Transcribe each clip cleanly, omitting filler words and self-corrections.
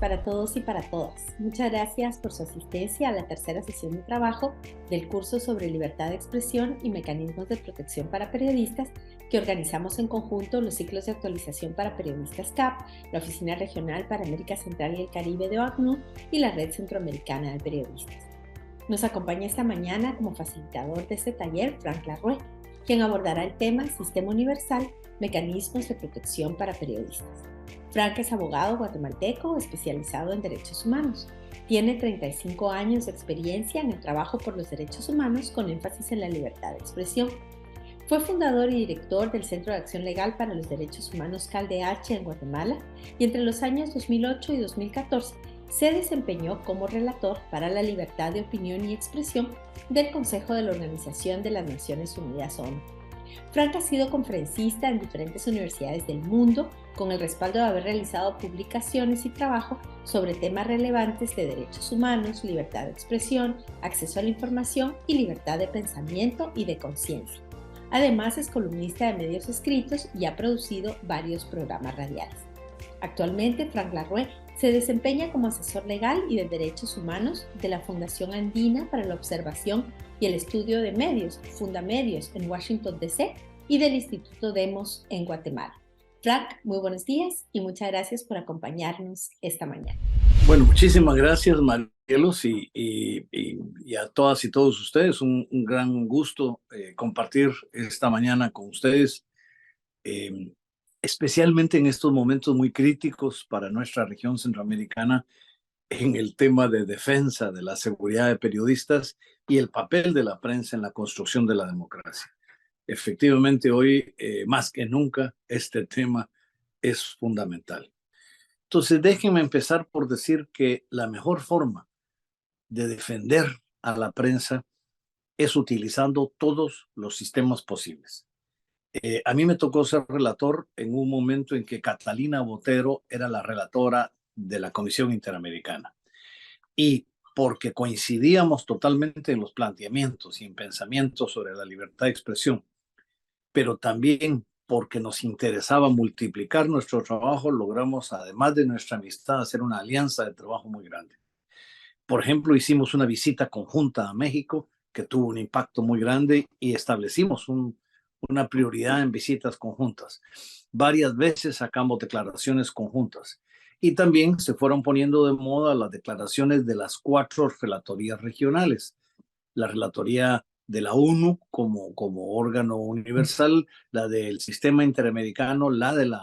para todos y para todas. Muchas gracias por su asistencia a la tercera sesión de trabajo del curso sobre libertad de expresión y mecanismos de protección para periodistas que organizamos en conjunto los ciclos de actualización para periodistas CAP, la Oficina Regional para América Central y el Caribe de OACNUR y la Red Centroamericana de Periodistas. Nos acompaña esta mañana como facilitador de este taller Frank Larue, quien abordará el tema Sistema Universal, Mecanismos de Protección para Periodistas. Frank es abogado guatemalteco especializado en derechos humanos. Tiene 35 años de experiencia en el trabajo por los derechos humanos con énfasis en la libertad de expresión. Fue fundador y director del Centro de Acción Legal para los Derechos Humanos CALDH en Guatemala y entre los años 2008 y 2014 se desempeñó como relator para la libertad de opinión y expresión del Consejo de la Organización de las Naciones Unidas ONU. Frank ha sido conferencista en diferentes universidades del mundo con el respaldo de haber realizado publicaciones y trabajo sobre temas relevantes de derechos humanos, libertad de expresión, acceso a la información y libertad de pensamiento y de conciencia. Además, es columnista de medios escritos y ha producido varios programas radiales. Actualmente, Frank Larue se desempeña como asesor legal y de derechos humanos de la Fundación Andina para la Observación y el Estudio de Medios, Fundamedios en Washington, D.C. y del Instituto Demos en Guatemala. Frank, muy buenos días y muchas gracias por acompañarnos esta mañana. Bueno, muchísimas gracias, Marielos, y a todas y todos ustedes. Un gran gusto compartir esta mañana con ustedes, especialmente en estos momentos muy críticos para nuestra región centroamericana en el tema de defensa de la seguridad de periodistas y el papel de la prensa en la construcción de la democracia. Efectivamente, hoy, más que nunca, este tema es fundamental. Entonces, déjenme empezar por decir que la mejor forma de defender a la prensa es utilizando todos los sistemas posibles. A mí me tocó ser relator en un momento en que Catalina Botero era la relatora de la Comisión Interamericana. Y porque coincidíamos totalmente en los planteamientos y en pensamientos sobre la libertad de expresión, pero también porque nos interesaba multiplicar nuestro trabajo, logramos, además de nuestra amistad, hacer una alianza de trabajo muy grande. Por ejemplo, hicimos una visita conjunta a México que tuvo un impacto muy grande y establecimos una prioridad en visitas conjuntas. Varias veces sacamos declaraciones conjuntas y también se fueron poniendo de moda las declaraciones de las 4 relatorías regionales. La relatoría de la ONU como órgano universal, la del sistema interamericano, la del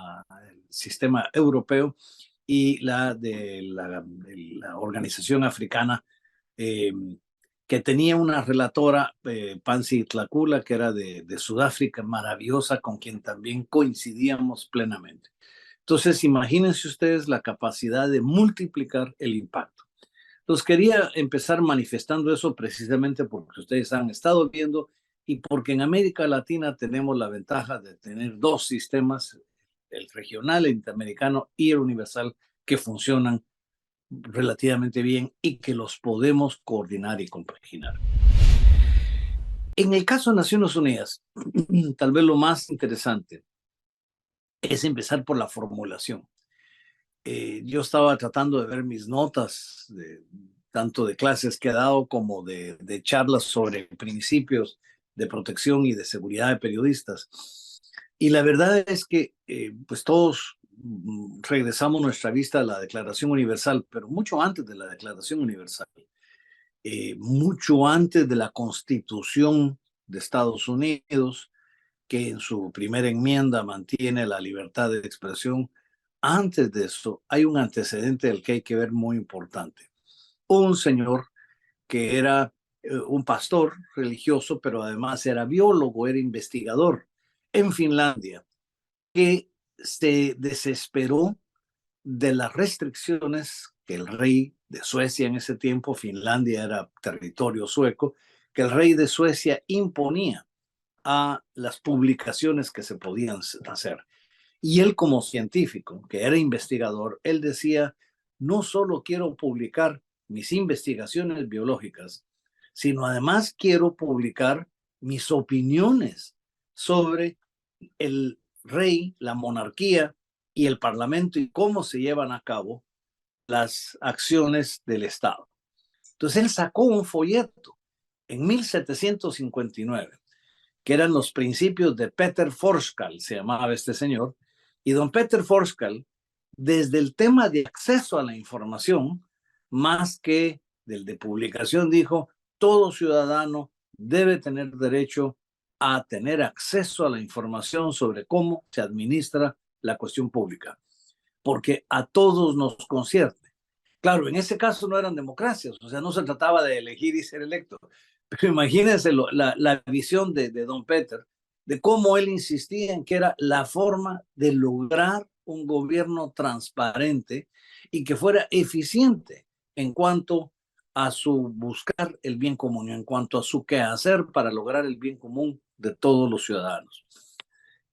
sistema europeo y la de la Organización Africana, que tenía una relatora, Pansy Tlakula, que era de Sudáfrica, maravillosa, con quien también coincidíamos plenamente. Entonces, imagínense ustedes la capacidad de multiplicar el impacto. Entonces, quería empezar manifestando eso precisamente porque ustedes han estado viendo y porque en América Latina tenemos la ventaja de tener 2 sistemas, el regional, el interamericano y el universal, que funcionan relativamente bien y que los podemos coordinar y compaginar. En el caso de Naciones Unidas, tal vez lo más interesante es empezar por la formulación. Yo estaba tratando de ver mis notas, tanto de clases que he dado como de charlas sobre principios de protección y de seguridad de periodistas. Y la verdad es que pues todos regresamos nuestra vista a la Declaración Universal, pero mucho antes de la Declaración Universal, mucho antes de la Constitución de Estados Unidos, que en su primera enmienda mantiene la libertad de expresión. Antes de eso, hay un antecedente del que hay que ver muy importante. Un señor que era un pastor religioso, pero además era biólogo, era investigador en Finlandia, que se desesperó de las restricciones que el rey de Suecia en ese tiempo, Finlandia era territorio sueco, que el rey de Suecia imponía a las publicaciones que se podían hacer. Y él, como científico, que era investigador, él decía, no solo quiero publicar mis investigaciones biológicas, sino además quiero publicar mis opiniones sobre el rey, la monarquía y el parlamento y cómo se llevan a cabo las acciones del Estado. Entonces él sacó un folleto en 1759, que eran los principios de Peter Forskal, se llamaba este señor, y don Peter Forskal, desde el tema de acceso a la información, más que del de publicación, dijo, todo ciudadano debe tener derecho a tener acceso a la información sobre cómo se administra la cuestión pública, porque a todos nos concierne. Claro, en ese caso no eran democracias, o sea, no se trataba de elegir y ser electo. Pero imagínense la visión de don Peter, de cómo él insistía en que era la forma de lograr un gobierno transparente y que fuera eficiente en cuanto a su buscar el bien común, en cuanto a su quehacer para lograr el bien común de todos los ciudadanos.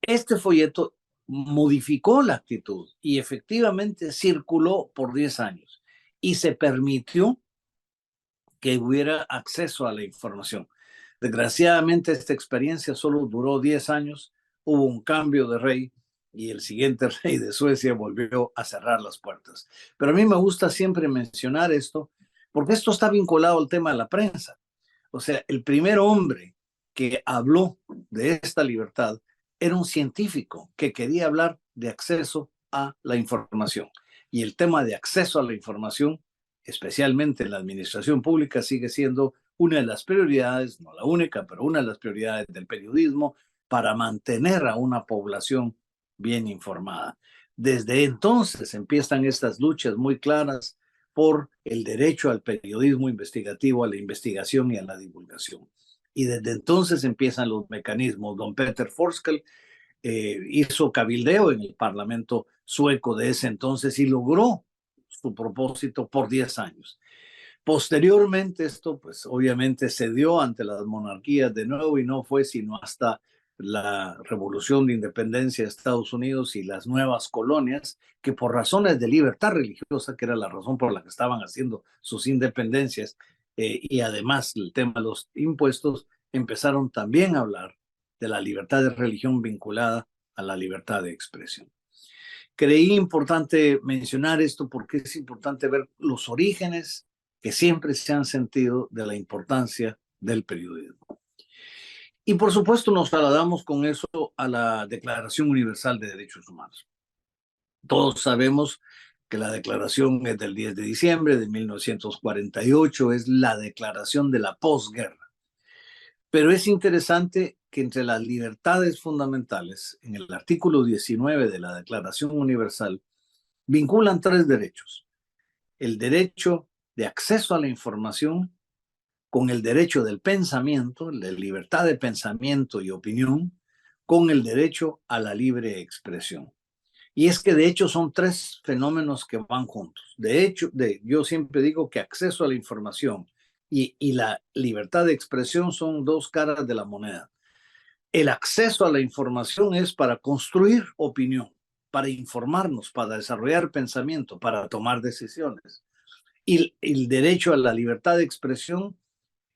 Este folleto modificó la actitud y efectivamente circuló por 10 años y se permitió que hubiera acceso a la información. Desgraciadamente, esta experiencia solo duró 10 años, hubo un cambio de rey y el siguiente rey de Suecia volvió a cerrar las puertas. Pero a mí me gusta siempre mencionar esto, porque esto está vinculado al tema de la prensa. O sea, el primer hombre que habló de esta libertad era un científico que quería hablar de acceso a la información. Y el tema de acceso a la información, especialmente en la administración pública, sigue siendo una de las prioridades, no la única, pero una de las prioridades del periodismo para mantener a una población bien informada. Desde entonces empiezan estas luchas muy claras por el derecho al periodismo investigativo, a la investigación y a la divulgación. Y desde entonces empiezan los mecanismos. Don Peter Forskel hizo cabildeo en el Parlamento sueco de ese entonces y logró su propósito por 10 años. Posteriormente esto, pues obviamente se dio ante las monarquías de nuevo y no fue sino hasta la revolución de independencia de Estados Unidos y las nuevas colonias que por razones de libertad religiosa, que era la razón por la que estaban haciendo sus independencias, y además el tema de los impuestos, empezaron también a hablar de la libertad de religión vinculada a la libertad de expresión. Creí importante mencionar esto porque es importante ver los orígenes que siempre se han sentido de la importancia del periodismo. Y por supuesto nos trasladamos con eso a la Declaración Universal de Derechos Humanos. Todos sabemos que la declaración es del 10 de diciembre de 1948, es la declaración de la posguerra. Pero es interesante que entre las libertades fundamentales, en el artículo 19 de la Declaración Universal, vinculan 3 derechos. El derecho de acceso a la información con el derecho del pensamiento, la libertad de pensamiento y opinión, con el derecho a la libre expresión. Y es que de hecho son 3 fenómenos que van juntos. De hecho, yo siempre digo que acceso a la información y la libertad de expresión son 2 caras de la moneda. El acceso a la información es para construir opinión, para informarnos, para desarrollar pensamiento, para tomar decisiones. Y el derecho a la libertad de expresión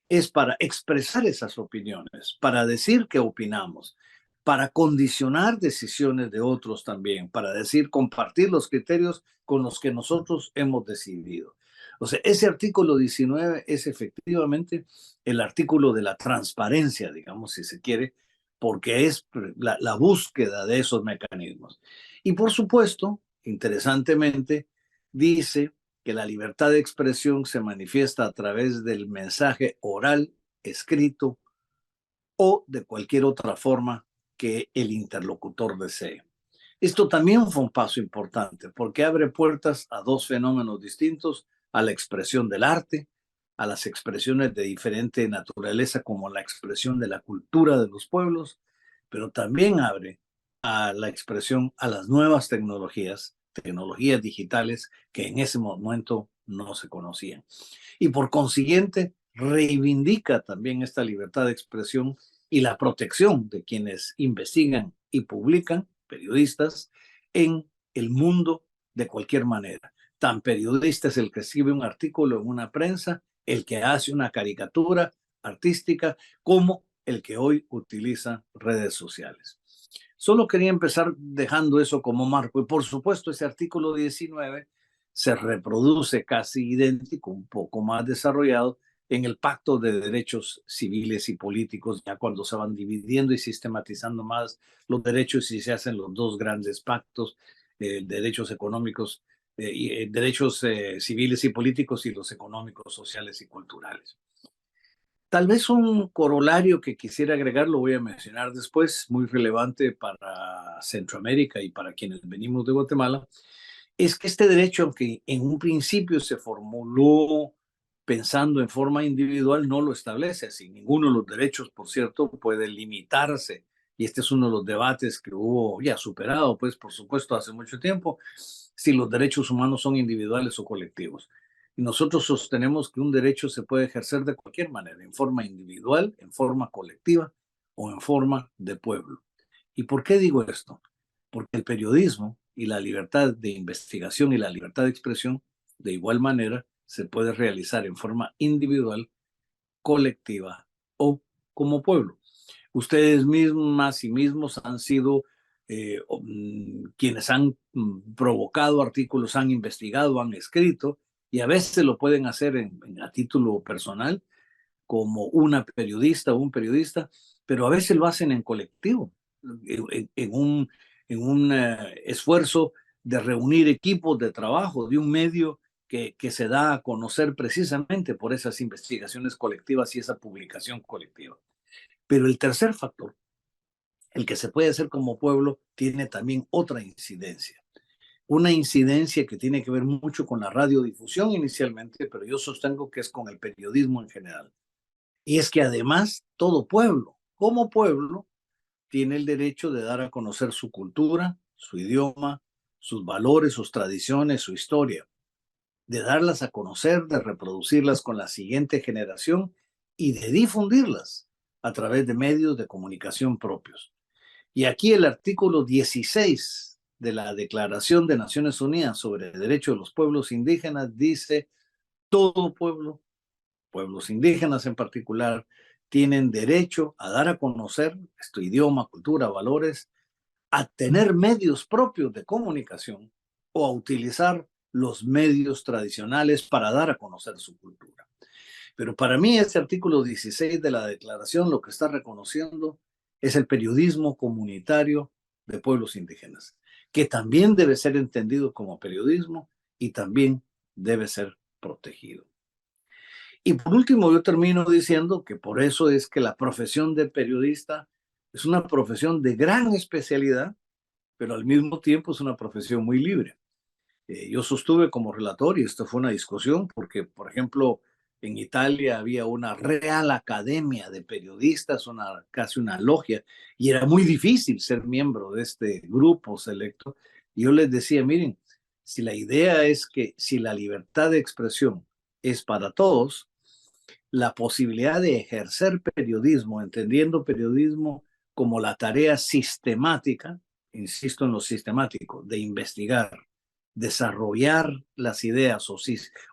es para expresar esas opiniones, para decir qué opinamos, para condicionar decisiones de otros también, para decir, compartir los criterios con los que nosotros hemos decidido. O sea, ese artículo 19 es efectivamente el artículo de la transparencia, digamos, si se quiere, porque es la búsqueda de esos mecanismos. Y por supuesto, interesantemente, dice que la libertad de expresión se manifiesta a través del mensaje oral, escrito o de cualquier otra forma que el interlocutor desee. Esto también fue un paso importante porque abre puertas a 2 fenómenos distintos, a la expresión del arte, a las expresiones de diferente naturaleza como la expresión de la cultura de los pueblos, pero también abre a la expresión a las nuevas tecnologías digitales que en ese momento no se conocían. Y por consiguiente, reivindica también esta libertad de expresión y la protección de quienes investigan y publican, periodistas, en el mundo de cualquier manera. Tan periodista es el que escribe un artículo en una prensa, el que hace una caricatura artística, como el que hoy utiliza redes sociales. Solo quería empezar dejando eso como marco. Y por supuesto, ese artículo 19 se reproduce casi idéntico, un poco más desarrollado, en el Pacto de Derechos Civiles y Políticos, ya cuando se van dividiendo y sistematizando más los derechos y se hacen los dos grandes pactos, derechos económicos, derechos civiles y políticos y los económicos, sociales y culturales. Tal vez un corolario que quisiera agregar, lo voy a mencionar después, muy relevante para Centroamérica y para quienes venimos de Guatemala, es que este derecho, aunque en un principio se formuló pensando en forma individual, no lo establece así. Ninguno de los derechos, por cierto, puede limitarse. Y este es uno de los debates que hubo ya superado, pues por supuesto, hace mucho tiempo, si los derechos humanos son individuales o colectivos. Y nosotros sostenemos que un derecho se puede ejercer de cualquier manera, en forma individual, en forma colectiva o en forma de pueblo. ¿Y por qué digo esto? Porque el periodismo y la libertad de investigación y la libertad de expresión, de igual manera, se puede realizar en forma individual, colectiva o como pueblo. Ustedes mismas y mismos han sido quienes han provocado artículos, han investigado, han escrito, y a veces lo pueden hacer a título personal, como una periodista o un periodista, pero a veces lo hacen en colectivo, en un esfuerzo de reunir equipos de trabajo de un medio que se da a conocer precisamente por esas investigaciones colectivas y esa publicación colectiva. Pero el tercer factor, el que se puede hacer como pueblo, tiene también otra incidencia. Una incidencia que tiene que ver mucho con la radiodifusión inicialmente, pero yo sostengo que es con el periodismo en general. Y es que además todo pueblo, como pueblo, tiene el derecho de dar a conocer su cultura, su idioma, sus valores, sus tradiciones, su historia, de darlas a conocer, de reproducirlas con la siguiente generación y de difundirlas a través de medios de comunicación propios. Y aquí el artículo 16 de la Declaración de Naciones Unidas sobre el Derecho de los Pueblos Indígenas dice: todo pueblo, pueblos indígenas en particular, tienen derecho a dar a conocer su idioma, cultura, valores, a tener medios propios de comunicación o a utilizar los medios tradicionales para dar a conocer su cultura. Pero para mí este artículo 16 de la declaración lo que está reconociendo es el periodismo comunitario de pueblos indígenas, que también debe ser entendido como periodismo y también debe ser protegido. Y por último, yo termino diciendo que por eso es que la profesión de periodista es una profesión de gran especialidad, pero al mismo tiempo es una profesión muy libre. Yo sostuve como relator, y esto fue una discusión, porque, por ejemplo, en Italia había una Real Academia de Periodistas, casi una logia, y era muy difícil ser miembro de este grupo selecto. Y yo les decía, miren, si la idea es que si la libertad de expresión es para todos, la posibilidad de ejercer periodismo, entendiendo periodismo como la tarea sistemática, insisto en lo sistemático, de investigar, desarrollar las ideas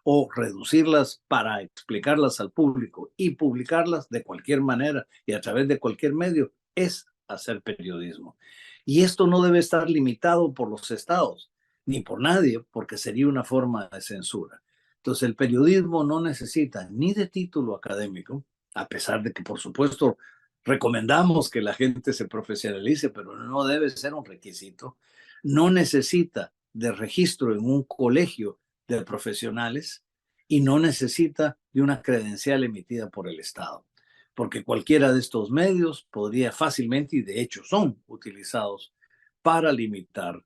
o reducirlas para explicarlas al público y publicarlas de cualquier manera y a través de cualquier medio, es hacer periodismo. Y esto no debe estar limitado por los estados ni por nadie, porque sería una forma de censura. Entonces, el periodismo no necesita ni de título académico, a pesar de que, por supuesto, recomendamos que la gente se profesionalice, pero no debe ser un requisito. No necesita de registro en un colegio de profesionales y no necesita de una credencial emitida por el Estado, porque cualquiera de estos medios podría fácilmente, y de hecho son utilizados para limitar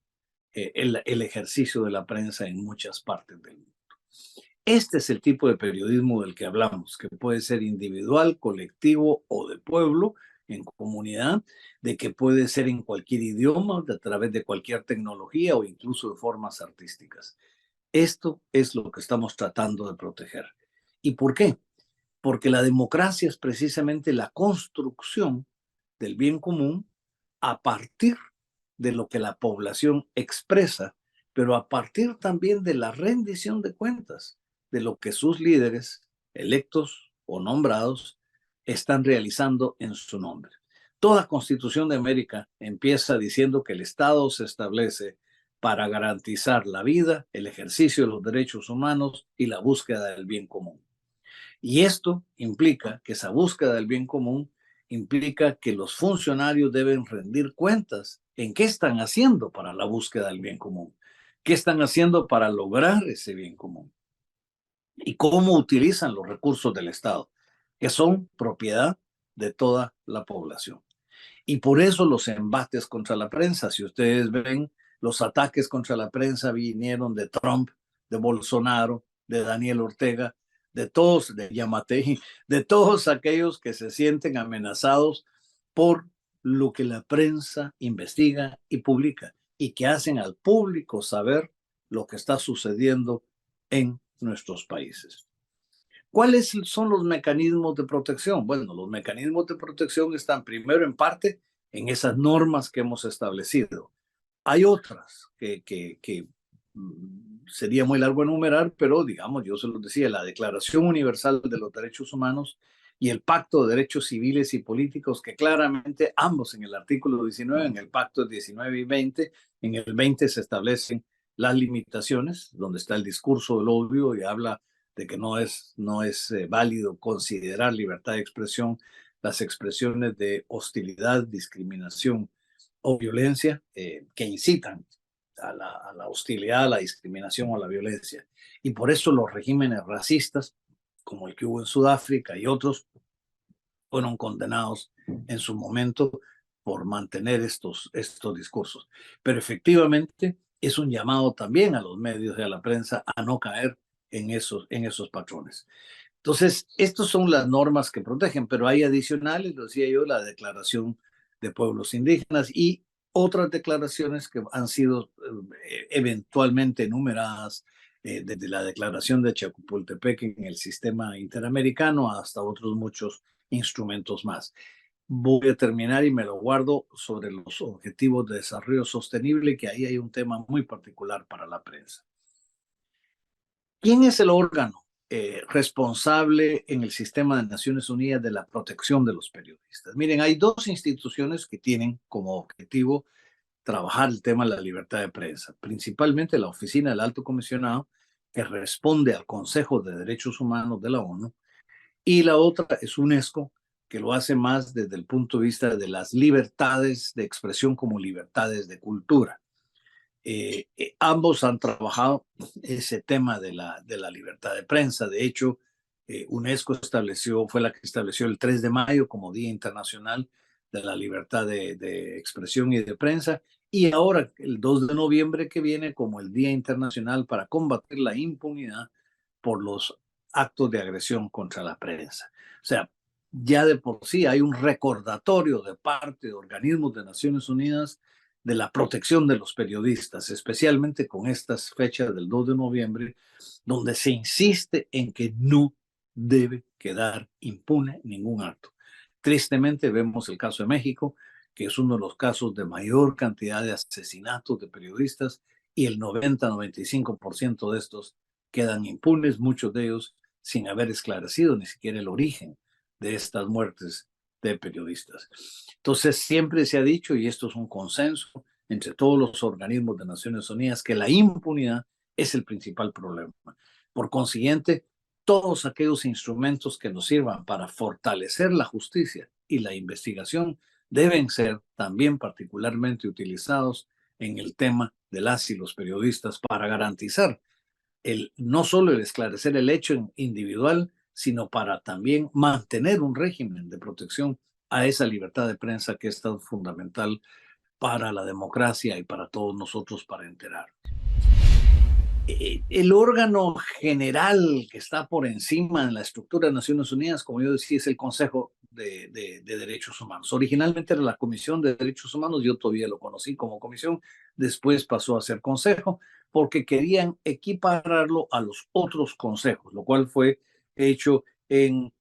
el ejercicio de la prensa en muchas partes del mundo. Este es el tipo de periodismo del que hablamos, que puede ser individual, colectivo o de pueblo, en comunidad, de que puede ser en cualquier idioma, a través de cualquier tecnología o incluso de formas artísticas. Esto es lo que estamos tratando de proteger. ¿Y por qué? Porque la democracia es precisamente la construcción del bien común a partir de lo que la población expresa, pero a partir también de la rendición de cuentas de lo que sus líderes, electos o nombrados, están realizando en su nombre. Toda constitución de América empieza diciendo que el Estado se establece para garantizar la vida, el ejercicio de los derechos humanos y la búsqueda del bien común. Y esto implica que esa búsqueda del bien común implica que los funcionarios deben rendir cuentas en qué están haciendo para la búsqueda del bien común, qué están haciendo para lograr ese bien común y cómo utilizan los recursos del Estado, que son propiedad de toda la población. Y por eso los embates contra la prensa, si ustedes ven, los ataques contra la prensa vinieron de Trump, de Bolsonaro, de Daniel Ortega, de todos, de Yamatei, de todos aquellos que se sienten amenazados por lo que la prensa investiga y publica y que hacen al público saber lo que está sucediendo en nuestros países. ¿Cuáles son los mecanismos de protección? Bueno, los mecanismos de protección están primero en parte en esas normas que hemos establecido. Hay otras que sería muy largo enumerar, pero digamos, yo se los decía, la Declaración Universal de los Derechos Humanos y el Pacto de Derechos Civiles y Políticos, que claramente ambos en el artículo 19, en el Pacto 19 y 20, en el 20 se establecen las limitaciones, donde está el discurso del odio y habla de que no es válido considerar libertad de expresión las expresiones de hostilidad, discriminación o violencia que incitan a la hostilidad, a la discriminación o a la violencia. Y por eso los regímenes racistas, como el que hubo en Sudáfrica y otros, fueron condenados en su momento por mantener estos discursos. Pero efectivamente es un llamado también a los medios y a la prensa a no caer en esos patrones. Entonces, estas son las normas que protegen, pero hay adicionales, lo decía yo, la Declaración de Pueblos Indígenas y otras declaraciones que han sido eventualmente enumeradas, desde la Declaración de Chapultepec en el sistema interamericano hasta otros muchos instrumentos más. Voy a terminar y me lo guardo sobre los objetivos de desarrollo sostenible, que ahí hay un tema muy particular para la prensa. ¿Quién es el órgano responsable en el sistema de Naciones Unidas de la protección de los periodistas? Miren, hay dos instituciones que tienen como objetivo trabajar el tema de la libertad de prensa, principalmente la Oficina del Alto Comisionado, que responde al Consejo de Derechos Humanos de la ONU, y la otra es UNESCO, que lo hace más desde el punto de vista de las libertades de expresión como libertades de cultura. Ambos han trabajado ese tema de la libertad de prensa. De hecho, UNESCO fue la que estableció el 3 de mayo como Día Internacional de la Libertad de Expresión y de Prensa, y ahora el 2 de noviembre que viene como el Día Internacional para combatir la impunidad por los actos de agresión contra la prensa. O sea, ya de por sí hay un recordatorio de parte de organismos de Naciones Unidas de la protección de los periodistas, especialmente con estas fechas del 2 de noviembre, donde se insiste en que no debe quedar impune ningún acto. Tristemente vemos el caso de México, que es uno de los casos de mayor cantidad de asesinatos de periodistas y el 90-95% de estos quedan impunes, muchos de ellos sin haber esclarecido ni siquiera el origen de estas muertes de periodistas. Entonces, siempre se ha dicho, y esto es un consenso entre todos los organismos de Naciones Unidas, que la impunidad es el principal problema. Por consiguiente, todos aquellos instrumentos que nos sirvan para fortalecer la justicia y la investigación deben ser también particularmente utilizados en el tema de las y los periodistas para garantizar no solo el esclarecer el hecho individual, sino para también mantener un régimen de protección a esa libertad de prensa que es tan fundamental para la democracia y para todos nosotros para enterarnos. El órgano general que está por encima en la estructura de Naciones Unidas, como yo decía, es el Consejo de Derechos Humanos. Originalmente era la Comisión de Derechos Humanos, yo todavía lo conocí como comisión, después pasó a ser consejo, porque querían equipararlo a los otros consejos, lo cual fue hecho en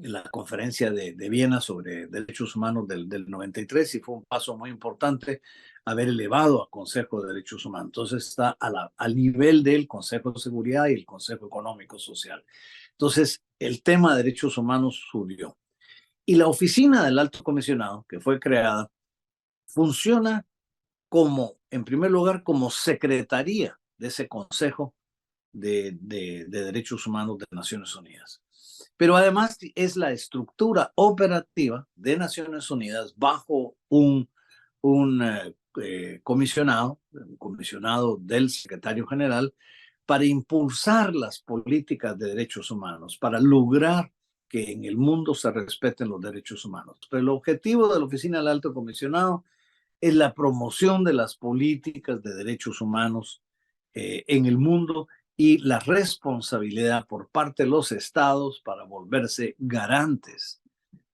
la conferencia de Viena sobre derechos humanos del 93 y fue un paso muy importante haber elevado al Consejo de Derechos Humanos. Entonces está al nivel del Consejo de Seguridad y el Consejo Económico Social. Entonces el tema de derechos humanos subió. Y la oficina del Alto Comisionado, que fue creada, funciona como, en primer lugar, como secretaría de ese Consejo de Derechos Humanos de Naciones Unidas. Pero además es la estructura operativa de Naciones Unidas bajo un comisionado del secretario general para impulsar las políticas de derechos humanos, para lograr que en el mundo se respeten los derechos humanos. Pero el objetivo de la Oficina del Alto Comisionado es la promoción de las políticas de derechos humanos en el mundo y la responsabilidad por parte de los estados para volverse garantes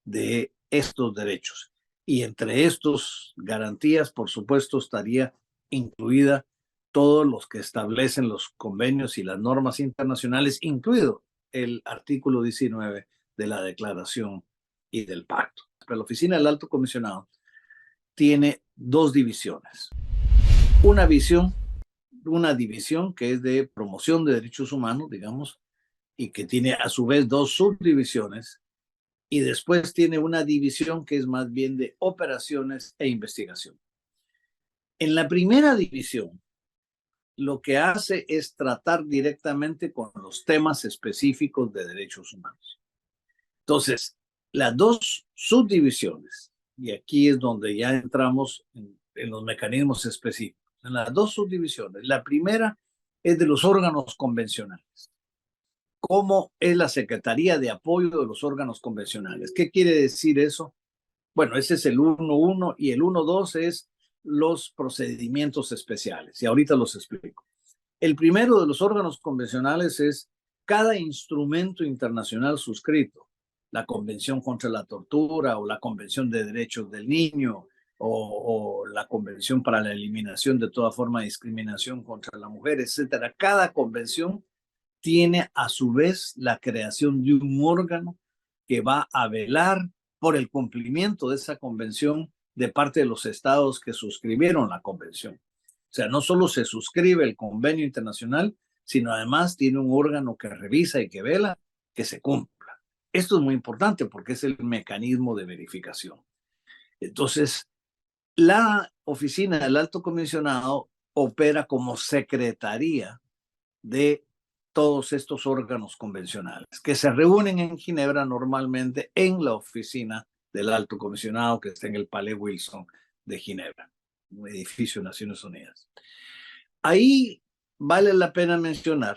de estos derechos. Y entre estos garantías, por supuesto, estaría incluida todos los que establecen los convenios y las normas internacionales, incluido el artículo 19 de la Declaración y del Pacto. Pero la Oficina del Alto Comisionado tiene dos divisiones. Una división que es de promoción de derechos humanos, digamos, y que tiene a su vez dos subdivisiones, y después tiene una división que es más bien de operaciones e investigación. En la primera división, lo que hace es tratar directamente con los temas específicos de derechos humanos. Entonces, las dos subdivisiones, y aquí es donde ya entramos en los mecanismos específicos, en las dos subdivisiones. La primera es de los órganos convencionales. ¿Cómo es la Secretaría de Apoyo de los órganos convencionales? ¿Qué quiere decir eso? Bueno, ese es el 1.1 y el 1.2 es los procedimientos especiales. Y ahorita los explico. El primero de los órganos convencionales es cada instrumento internacional suscrito, la Convención contra la Tortura o la Convención de Derechos del Niño o la Convención para la Eliminación de toda forma de discriminación contra la mujer, etcétera. Cada convención tiene a su vez la creación de un órgano que va a velar por el cumplimiento de esa convención de parte de los estados que suscribieron la convención. O sea, no solo se suscribe el convenio internacional, sino además tiene un órgano que revisa y que vela que se cumpla. Esto es muy importante porque es el mecanismo de verificación. Entonces, la Oficina del Alto Comisionado opera como secretaría de todos estos órganos convencionales que se reúnen en Ginebra normalmente en la oficina del Alto Comisionado que está en el Palais Wilson de Ginebra, un edificio de Naciones Unidas. Ahí vale la pena mencionar,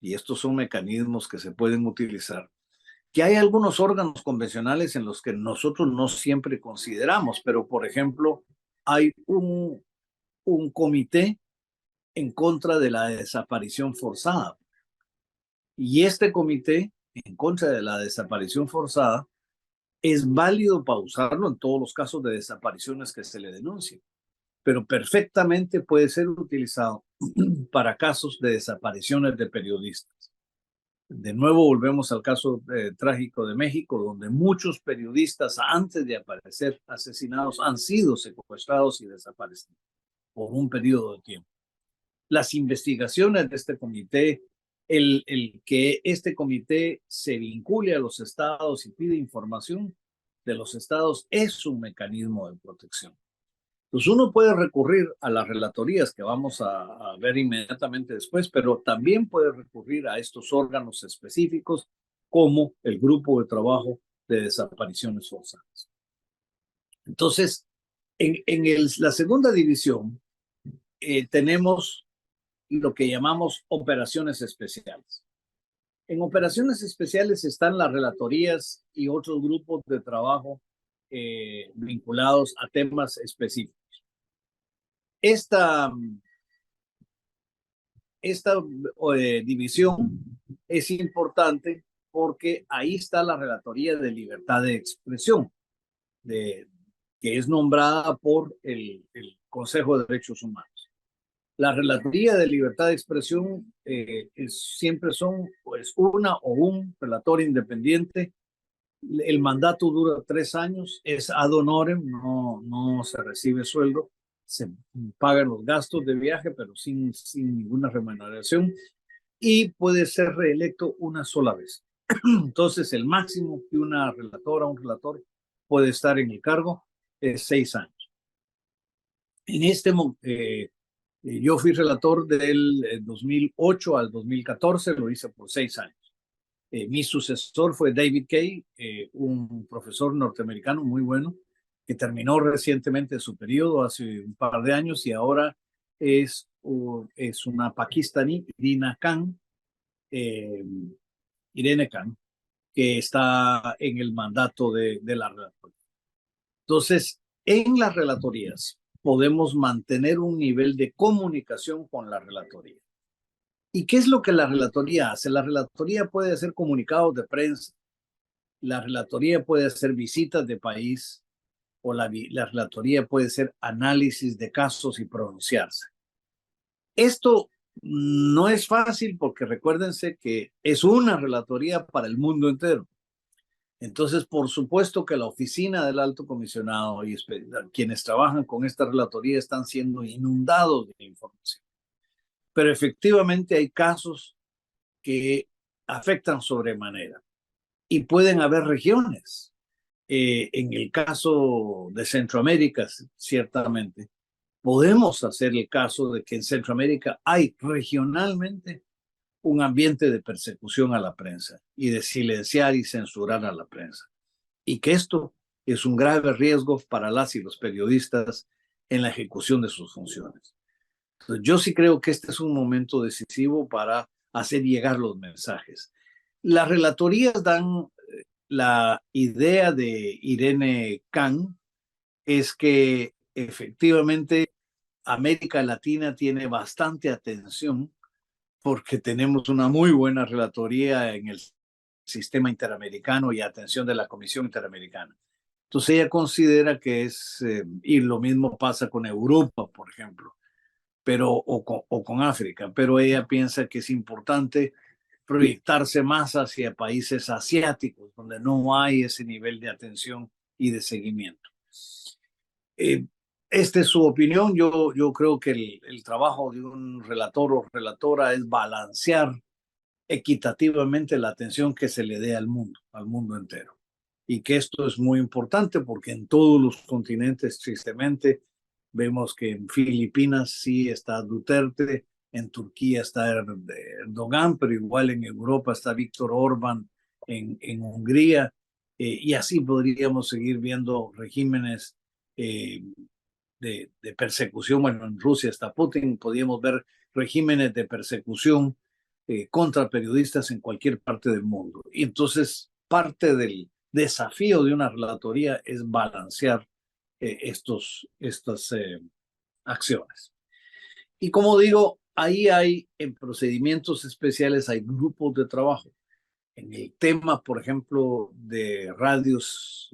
y estos son mecanismos que se pueden utilizar, que hay algunos órganos convencionales en los que nosotros no siempre consideramos, pero por ejemplo, hay un comité en contra de la desaparición forzada. Y este comité en contra de la desaparición forzada es válido para usarlo en todos los casos de desapariciones que se le denuncien, pero perfectamente puede ser utilizado para casos de desapariciones de periodistas. De nuevo volvemos al caso trágico de México, donde muchos periodistas antes de aparecer asesinados han sido secuestrados y desaparecidos por un periodo de tiempo. Las investigaciones de este comité, el que este comité se vincule a los estados y pide información de los estados es un mecanismo de protección. Pues uno puede recurrir a las relatorías que vamos a ver inmediatamente después, pero también puede recurrir a estos órganos específicos como el Grupo de Trabajo de Desapariciones Forzadas. Entonces, la segunda división tenemos lo que llamamos operaciones especiales. En operaciones especiales están las relatorías y otros grupos de trabajo vinculados a temas específicos. Esta división es importante porque ahí está la relatoría de libertad de expresión, que es nombrada por el Consejo de Derechos Humanos. La relatoría de libertad de expresión siempre son pues una o un relator independiente. El mandato dura 3 años, es ad honorem, no se recibe sueldo, se pagan los gastos de viaje, pero sin ninguna remuneración, y puede ser reelecto una sola vez. Entonces, el máximo que una relatora o un relator puede estar en el cargo es 6 años. Yo fui relator del 2008 al 2014, lo hice por 6 años. Mi sucesor fue David Kaye, un profesor norteamericano muy bueno, que terminó recientemente su periodo hace un par de años y ahora es una pakistaní, eh, Irene Khan, que está en el mandato de la relatoría. Entonces, en las relatorías podemos mantener un nivel de comunicación con la relatoría. ¿Y qué es lo que la relatoría hace? La relatoría puede hacer comunicados de prensa, la relatoría puede hacer visitas de país o la relatoría puede hacer análisis de casos y pronunciarse. Esto no es fácil porque recuérdense que es una relatoría para el mundo entero. Entonces, por supuesto que la oficina del alto comisionado y quienes trabajan con esta relatoría están siendo inundados de información. Pero efectivamente hay casos que afectan sobremanera y pueden haber regiones. En el caso de Centroamérica, ciertamente, podemos hacer el caso de que en Centroamérica hay regionalmente un ambiente de persecución a la prensa y de silenciar y censurar a la prensa. Y que esto es un grave riesgo para las y los periodistas en la ejecución de sus funciones. Entonces, yo sí creo que este es un momento decisivo para hacer llegar los mensajes. Las relatorías dan la idea de Irene Khan es que efectivamente América Latina tiene bastante atención porque tenemos una muy buena relatoría en el sistema interamericano y atención de la Comisión Interamericana. Entonces ella considera que y lo mismo pasa con Europa, por ejemplo, o con África, pero ella piensa que es importante proyectarse más hacia países asiáticos, donde no hay ese nivel de atención y de seguimiento. Esta es su opinión. Yo creo que el trabajo de un relator o relatora es balancear equitativamente la atención que se le dé al mundo entero. Y que esto es muy importante porque en todos los continentes, tristemente, vemos que en Filipinas sí está Duterte, en Turquía está Erdogan, pero igual en Europa está Víctor Orbán, en Hungría, y así podríamos seguir viendo regímenes eh, de persecución. Bueno, en Rusia está Putin, podríamos ver regímenes de persecución contra periodistas en cualquier parte del mundo. Y entonces parte del desafío de una relatoría es balancear estas acciones. Y como digo, ahí hay en procedimientos especiales, hay grupos de trabajo. En el tema, por ejemplo, de radios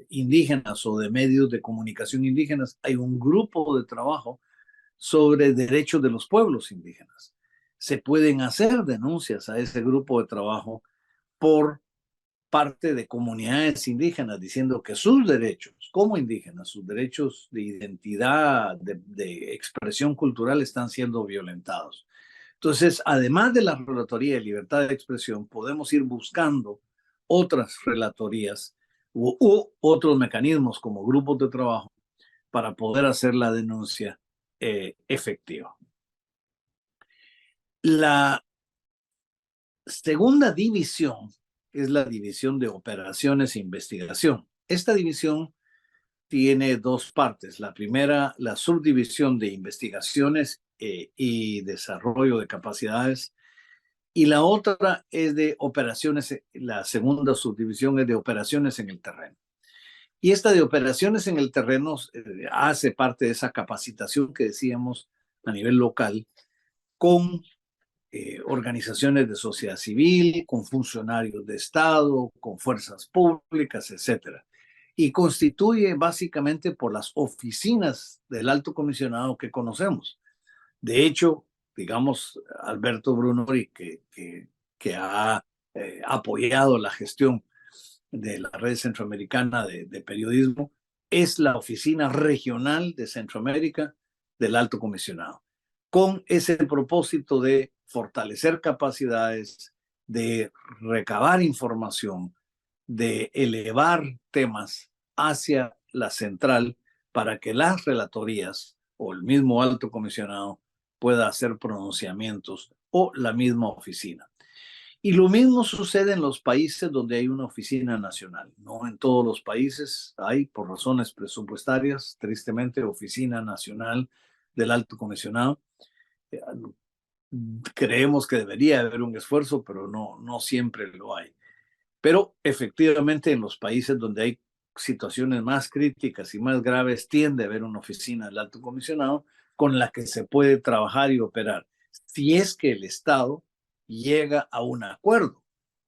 indígenas o de medios de comunicación indígenas, hay un grupo de trabajo sobre derechos de los pueblos indígenas. Se pueden hacer denuncias a ese grupo de trabajo por parte de comunidades indígenas diciendo que sus derechos como indígenas, sus derechos de identidad, de expresión cultural están siendo violentados. Entonces, además de la relatoría de libertad de expresión, podemos ir buscando otras relatorías u otros mecanismos como grupos de trabajo para poder hacer la denuncia efectiva. La segunda división es la división de operaciones e investigación. Esta división tiene dos partes. La primera, la subdivisión de investigaciones y desarrollo de capacidades. Y la otra es de operaciones, la segunda subdivisión es de operaciones en el terreno. Y esta de operaciones en el terreno hace parte de esa capacitación que decíamos a nivel local con organizaciones de sociedad civil, con funcionarios de Estado, con fuerzas públicas, etcétera. Y constituye básicamente por las oficinas del alto comisionado que conocemos. De hecho, digamos, Alberto Brunori, que ha apoyado la gestión de la red centroamericana de periodismo, es la oficina regional de Centroamérica del alto comisionado, con ese propósito de fortalecer capacidades, de recabar información, de elevar temas hacia la central para que las relatorías o el mismo alto comisionado pueda hacer pronunciamientos o la misma oficina. Y lo mismo sucede en los países donde hay una oficina nacional. No en todos los países hay, por razones presupuestarias, tristemente, oficina nacional del alto comisionado. Creemos que debería haber un esfuerzo, pero no siempre lo hay. Pero efectivamente en los países donde hay situaciones más críticas y más graves tiende a haber una oficina del alto comisionado con la que se puede trabajar y operar. Si es que el Estado llega a un acuerdo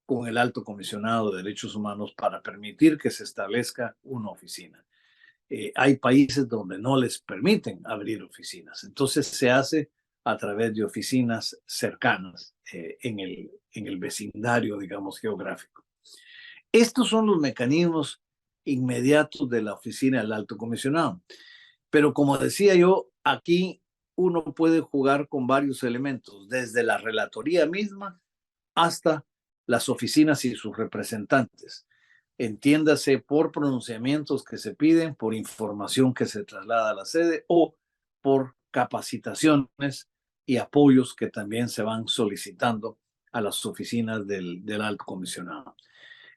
con el alto comisionado de derechos humanos para permitir que se establezca una oficina. Hay países donde no les permiten abrir oficinas. Entonces se hace a través de oficinas cercanas en el vecindario, digamos, geográfico. Estos son los mecanismos inmediatos de la oficina del alto comisionado. Pero como decía yo, aquí uno puede jugar con varios elementos, desde la relatoría misma hasta las oficinas y sus representantes. Entiéndase por pronunciamientos que se piden, por información que se traslada a la sede o por capacitaciones y apoyos que también se van solicitando a las oficinas del alto comisionado.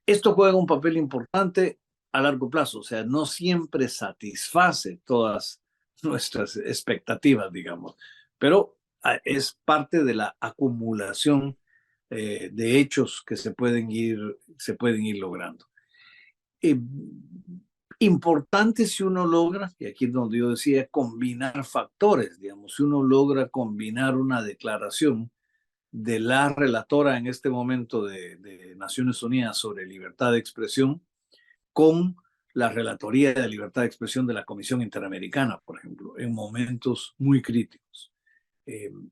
Esto juega un papel importante a largo plazo, o sea, no siempre satisface todas nuestras expectativas, digamos, pero es parte de la acumulación de hechos que se pueden ir logrando. Eh, Importante si uno logra, y aquí es donde yo decía, combinar factores, digamos, si uno logra combinar una declaración de la relatora en este momento de Naciones Unidas sobre libertad de expresión con la relatoría de libertad de expresión de la Comisión Interamericana, por ejemplo, en momentos muy críticos. En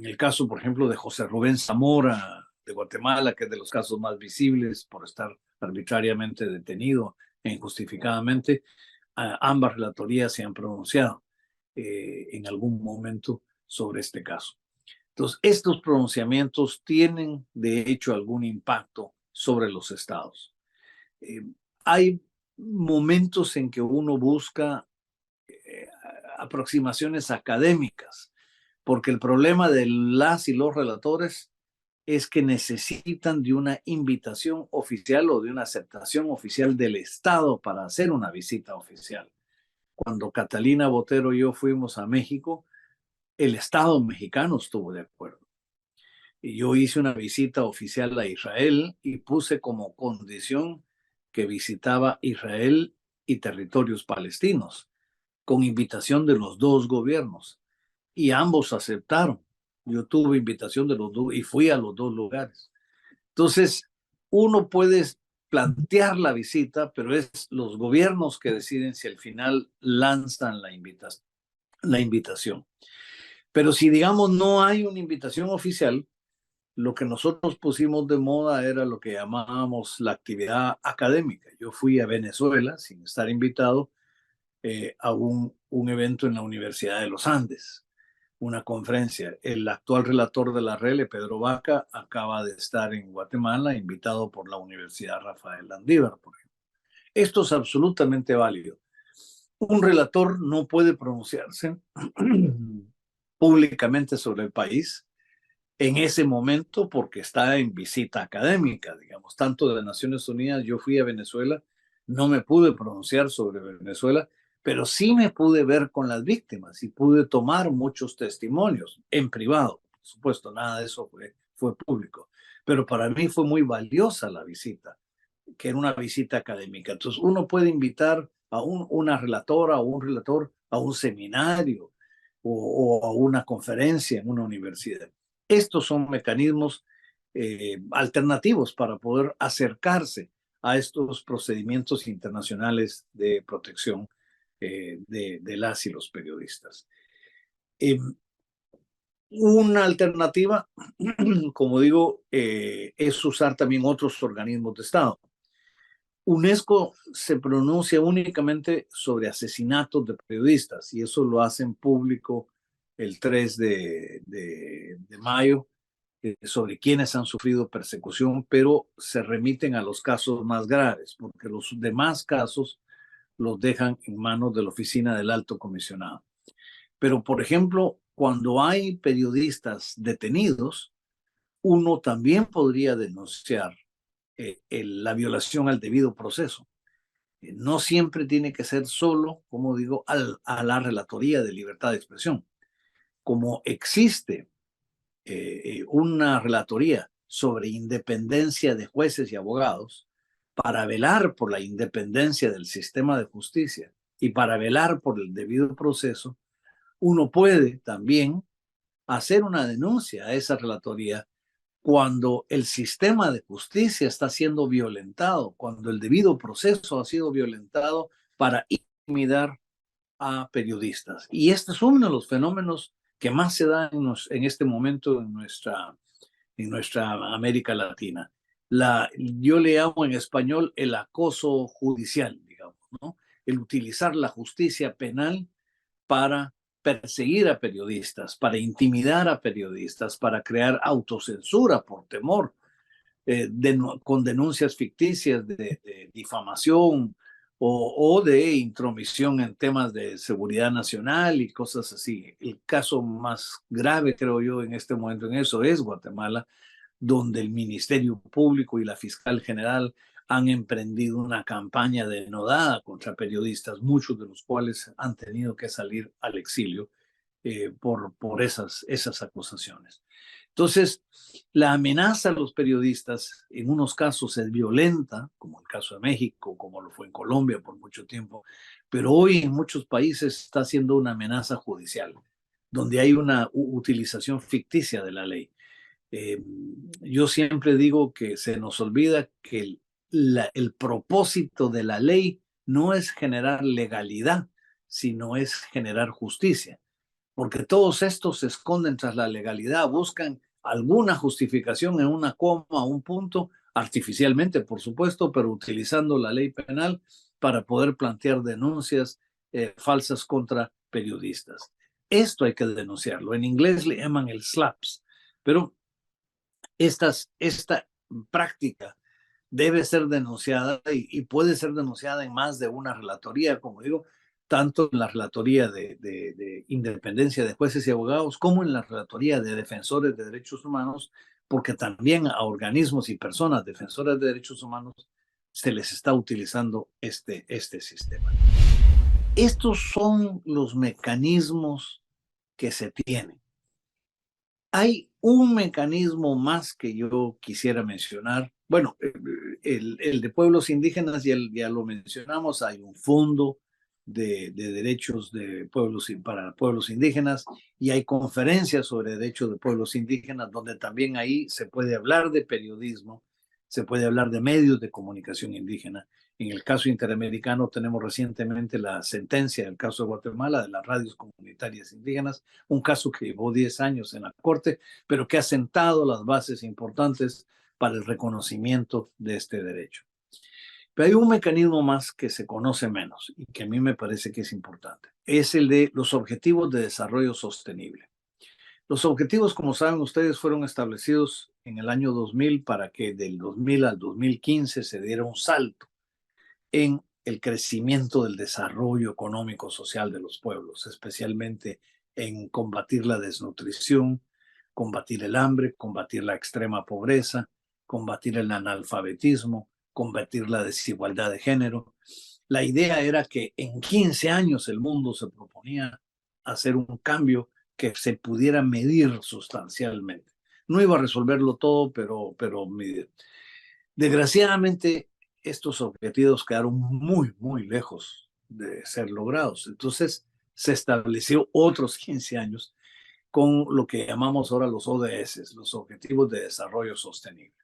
el caso, por ejemplo, de José Rubén Zamora de Guatemala, que es de los casos más visibles por estar arbitrariamente detenido e injustificadamente, ambas relatorías se han pronunciado en algún momento sobre este caso. Entonces, estos pronunciamientos tienen, de hecho, algún impacto sobre los estados. Hay momentos en que uno busca aproximaciones académicas, porque el problema de las y los relatores es que necesitan de una invitación oficial o de una aceptación oficial del Estado para hacer una visita oficial. Cuando Catalina Botero y yo fuimos a México, el Estado mexicano estuvo de acuerdo. Y yo hice una visita oficial a Israel y puse como condición que visitaba Israel y territorios palestinos, con invitación de los dos gobiernos. Y ambos aceptaron. Yo tuve invitación de los dos y fui a los dos lugares. Entonces, uno puede plantear la visita, pero es los gobiernos que deciden si al final lanzan la invitación. Pero si, digamos, no hay una invitación oficial, lo que nosotros pusimos de moda era lo que llamábamos la actividad académica. Yo fui a Venezuela sin estar invitado a un evento en la Universidad de los Andes, una conferencia. El actual relator de la RELE, Pedro Vaca, acaba de estar en Guatemala, invitado por la Universidad Rafael Landívar, por ejemplo. Esto es absolutamente válido. Un relator no puede pronunciarse públicamente sobre el país en ese momento porque está en visita académica, digamos, tanto de Naciones Unidas. Yo fui a Venezuela, no me pude pronunciar sobre Venezuela, pero sí me pude ver con las víctimas y pude tomar muchos testimonios en privado. Por supuesto, nada de eso fue público, pero para mí fue muy valiosa la visita, que era una visita académica. Entonces, uno puede invitar a una relatora o un relator a un seminario o a una conferencia en una universidad. Estos son mecanismos alternativos para poder acercarse a estos procedimientos internacionales de protección de las y los periodistas. Una alternativa, como digo, es usar también otros organismos de Estado. UNESCO se pronuncia únicamente sobre asesinatos de periodistas y eso lo hacen público el 3 de mayo sobre quienes han sufrido persecución, pero se remiten a los casos más graves, porque los demás casos los dejan en manos de la Oficina del Alto Comisionado. Pero, por ejemplo, cuando hay periodistas detenidos, uno también podría denunciar la violación al debido proceso. No siempre tiene que ser solo, como digo, a la Relatoría de Libertad de Expresión. Como existe una relatoría sobre independencia de jueces y abogados para velar por la independencia del sistema de justicia y para velar por el debido proceso, uno puede también hacer una denuncia a esa relatoría cuando el sistema de justicia está siendo violentado, cuando el debido proceso ha sido violentado para intimidar a periodistas. Y este es uno de los fenómenos que más se da en este momento en nuestra América Latina. Yo le llamo en español el acoso judicial, digamos, ¿no? El utilizar la justicia penal para perseguir a periodistas, para intimidar a periodistas, para crear autocensura por temor, con denuncias ficticias de difamación o de intromisión en temas de seguridad nacional y cosas así. El caso más grave, creo yo, en este momento en eso es Guatemala, donde el Ministerio Público y la Fiscal General han emprendido una campaña denodada contra periodistas, muchos de los cuales han tenido que salir al exilio por esas acusaciones. Entonces, la amenaza a los periodistas en unos casos es violenta, como el caso de México, como lo fue en Colombia por mucho tiempo, pero hoy en muchos países está siendo una amenaza judicial, donde hay una utilización ficticia de la ley. Eh, yo siempre digo que se nos olvida que el propósito de la ley no es generar legalidad, sino es generar justicia, porque todos estos se esconden tras la legalidad, buscan alguna justificación en una coma, un punto, artificialmente, por supuesto, pero utilizando la ley penal para poder plantear denuncias falsas contra periodistas. Esto hay que denunciarlo. En inglés le llaman el slaps, pero esta práctica debe ser denunciada y puede ser denunciada en más de una relatoría, como digo, tanto en la relatoría de independencia de jueces y abogados como en la relatoría de defensores de derechos humanos, porque también a organismos y personas defensoras de derechos humanos se les está utilizando este sistema. Estos son los mecanismos que se tienen. Hay un mecanismo más que yo quisiera mencionar. Bueno, el de pueblos indígenas ya lo mencionamos. Hay un fondo de derechos de pueblos para pueblos indígenas y hay conferencias sobre derechos de pueblos indígenas donde también ahí se puede hablar de periodismo, se puede hablar de medios de comunicación indígena. En el caso interamericano tenemos recientemente la sentencia del caso de Guatemala de las radios comunitarias indígenas, un caso que llevó 10 años en la Corte, pero que ha sentado las bases importantes para el reconocimiento de este derecho. Pero hay un mecanismo más que se conoce menos y que a mí me parece que es importante. Es el de los Objetivos de Desarrollo Sostenible. Los objetivos, como saben ustedes, fueron establecidos en el año 2000 para que del 2000 al 2015 se diera un salto en el crecimiento del desarrollo económico social de los pueblos, especialmente en combatir la desnutrición, combatir el hambre, combatir la extrema pobreza, combatir el analfabetismo, combatir la desigualdad de género. La idea era que en 15 años el mundo se proponía hacer un cambio que se pudiera medir sustancialmente. No iba a resolverlo todo, pero medir. Desgraciadamente, estos objetivos quedaron muy lejos de ser logrados. Entonces, se estableció otros 15 años con lo que llamamos ahora los ODS, los Objetivos de Desarrollo Sostenible.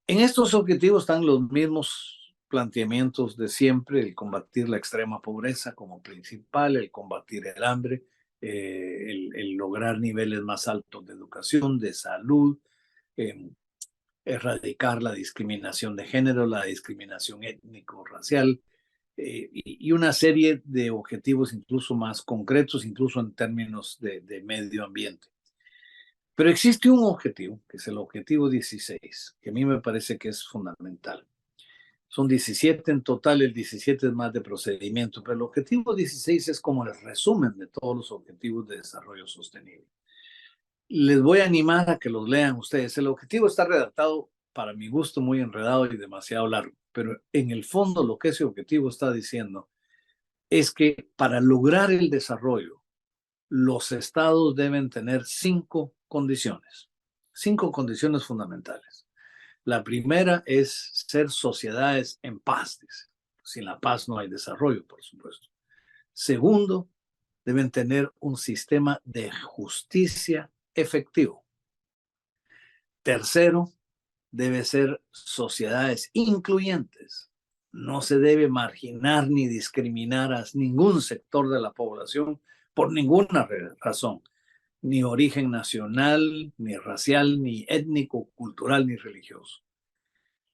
En estos objetivos están los mismos planteamientos de siempre, el combatir la extrema pobreza como principal, el combatir el hambre, el lograr niveles más altos de educación, de salud, erradicar la discriminación de género, la discriminación étnico-racial y una serie de objetivos incluso más concretos, incluso en términos de medio ambiente. Pero existe un objetivo, que es el objetivo 16, que a mí me parece que es fundamental. Son 17 en total, el 17 es más de procedimiento, pero el objetivo 16 es como el resumen de todos los objetivos de desarrollo sostenible. Les voy a animar a que los lean ustedes. El objetivo está redactado, para mi gusto, muy enredado y demasiado largo, pero en el fondo lo que ese objetivo está diciendo es que para lograr el desarrollo, los estados deben tener cinco condiciones fundamentales. La primera es ser sociedades en paz. Dice. Sin la paz no hay desarrollo, por supuesto. Segundo, deben tener un sistema de justicia efectivo. Tercero, debe ser sociedades incluyentes. No se debe marginar ni discriminar a ningún sector de la población por ninguna razón, ni origen nacional, ni racial, ni étnico, cultural, ni religioso.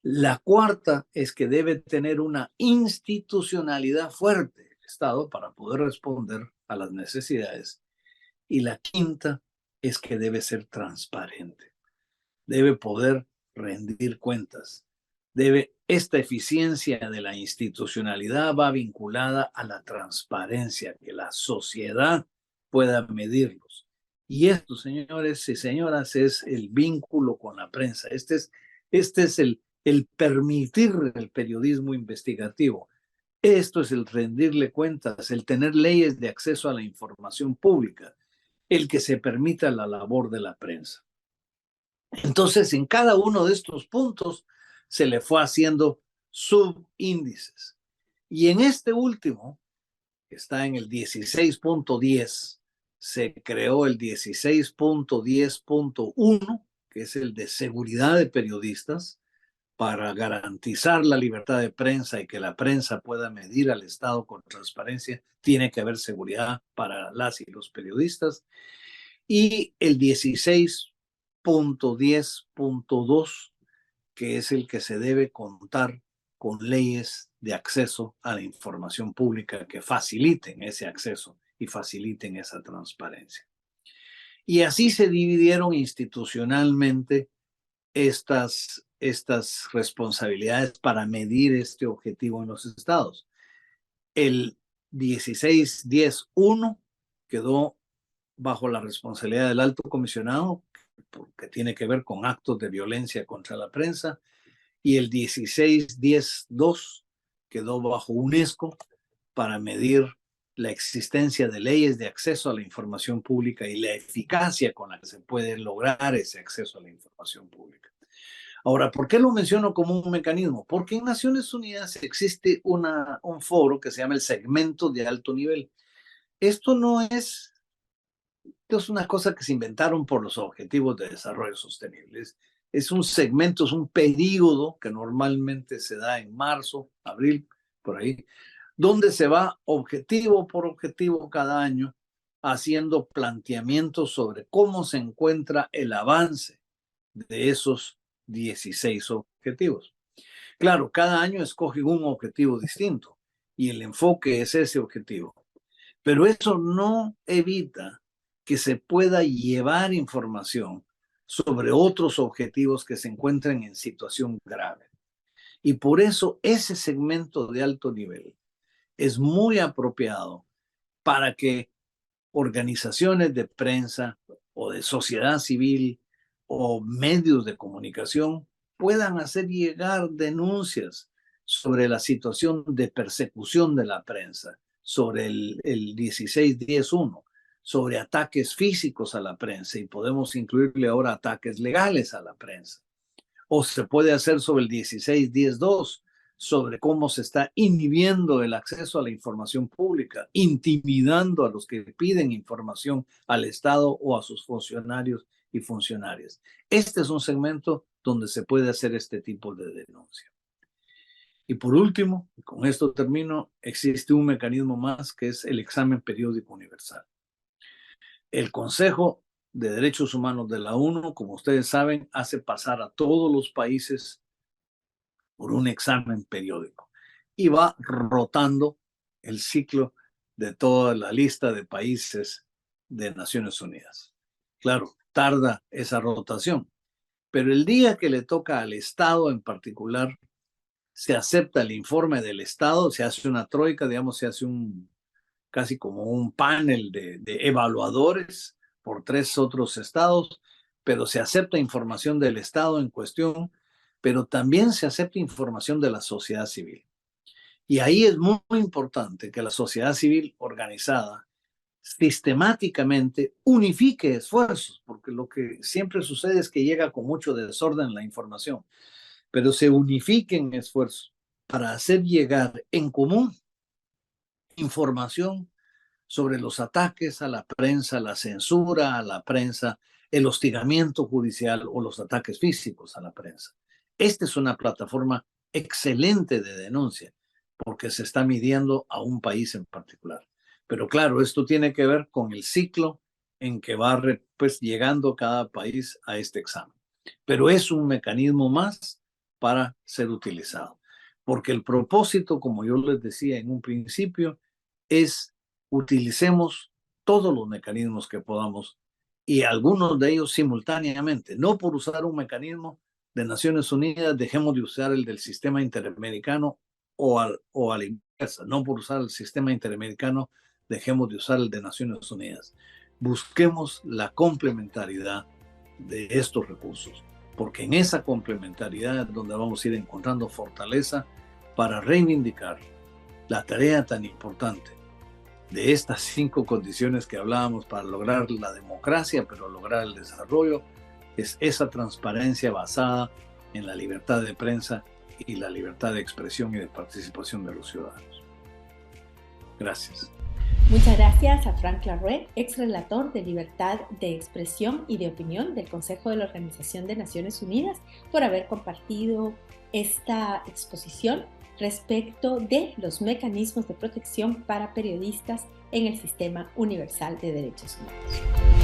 La cuarta es que debe tener una institucionalidad fuerte el Estado para poder responder a las necesidades. Y la quinta es que debe ser transparente. Debe poder rendir cuentas. Esta eficiencia de la institucionalidad va vinculada a la transparencia, que la sociedad pueda medirlos. Y esto, señores y señoras, es el vínculo con la prensa. Este es el permitir el periodismo investigativo. Esto es el rendirle cuentas, el tener leyes de acceso a la información pública, el que se permita la labor de la prensa. Entonces, en cada uno de estos puntos se le fue haciendo subíndices. Y en este último, que está en el 16.10, se creó el 16.10.1, que es el de seguridad de periodistas, para garantizar la libertad de prensa y que la prensa pueda medir al Estado con transparencia. Tiene que haber seguridad para las y los periodistas. Y el 16.10.2, que es el que se debe contar con leyes de acceso a la información pública que faciliten ese acceso y faciliten esa transparencia. Y así se dividieron institucionalmente estas responsabilidades para medir este objetivo en los estados. El 16.10.1 quedó bajo la responsabilidad del alto comisionado, que tiene que ver con actos de violencia contra la prensa, y el 16.10.2 quedó bajo UNESCO para medir la existencia de leyes de acceso a la información pública y la eficacia con la que se puede lograr ese acceso a la información pública. Ahora, ¿por qué lo menciono como un mecanismo? Porque en Naciones Unidas existe un foro que se llama el segmento de alto nivel. Esto no es una cosa que se inventaron por los Objetivos de Desarrollo Sostenible. Es un segmento, es un periodo que normalmente se da en marzo, abril, por ahí, donde se va objetivo por objetivo cada año haciendo planteamientos sobre cómo se encuentra el avance de esos 16 objetivos. Claro, cada año escogen un objetivo distinto y el enfoque es ese objetivo. Pero eso no evita que se pueda llevar información sobre otros objetivos que se encuentren en situación grave. Y por eso ese segmento de alto nivel es muy apropiado para que organizaciones de prensa o de sociedad civil o medios de comunicación puedan hacer llegar denuncias sobre la situación de persecución de la prensa, sobre el 16.10.1, sobre ataques físicos a la prensa, y podemos incluirle ahora ataques legales a la prensa. O se puede hacer sobre el 16.10.2, sobre cómo se está inhibiendo el acceso a la información pública, intimidando a los que piden información al Estado o a sus funcionarios y funcionarias. Este es un segmento donde se puede hacer este tipo de denuncia. Y por último, con esto termino, existe un mecanismo más que es el examen periódico universal. El Consejo de Derechos Humanos de la ONU, como ustedes saben, hace pasar a todos los países por un examen periódico y va rotando el ciclo de toda la lista de países de Naciones Unidas. Claro, tarda esa rotación, pero el día que le toca al Estado en particular, se acepta el informe del Estado, se hace una troika, digamos, se hace casi como un panel de evaluadores por 3 otros estados, pero se acepta información del Estado en cuestión, pero también se acepta información de la sociedad civil. Y ahí es muy, muy importante que la sociedad civil organizada sistemáticamente unifique esfuerzos, porque lo que siempre sucede es que llega con mucho desorden la información, pero se unifiquen esfuerzos para hacer llegar en común información sobre los ataques a la prensa, la censura a la prensa, el hostigamiento judicial o los ataques físicos a la prensa. Esta es una plataforma excelente de denuncia porque se está midiendo a un país en particular. Pero claro, esto tiene que ver con el ciclo en que va pues, llegando cada país a este examen. Pero es un mecanismo más para ser utilizado. Porque el propósito, como yo les decía en un principio, es utilicemos todos los mecanismos que podamos y algunos de ellos simultáneamente. No por usar un mecanismo de Naciones Unidas, dejemos de usar el del sistema interamericano o a la inversa. No por usar el sistema interamericano, dejemos de usar el de Naciones Unidas. Busquemos la complementariedad de estos recursos, porque en esa complementariedad es donde vamos a ir encontrando fortaleza para reivindicar la tarea tan importante de estas 5 condiciones que hablábamos para lograr la democracia, pero lograr el desarrollo, es esa transparencia basada en la libertad de prensa y la libertad de expresión y de participación de los ciudadanos. Gracias. Muchas gracias a Frank Laruet, ex relator de libertad de expresión y de opinión del Consejo de la Organización de Naciones Unidas, por haber compartido esta exposición respecto de los mecanismos de protección para periodistas en el Sistema Universal de Derechos Humanos.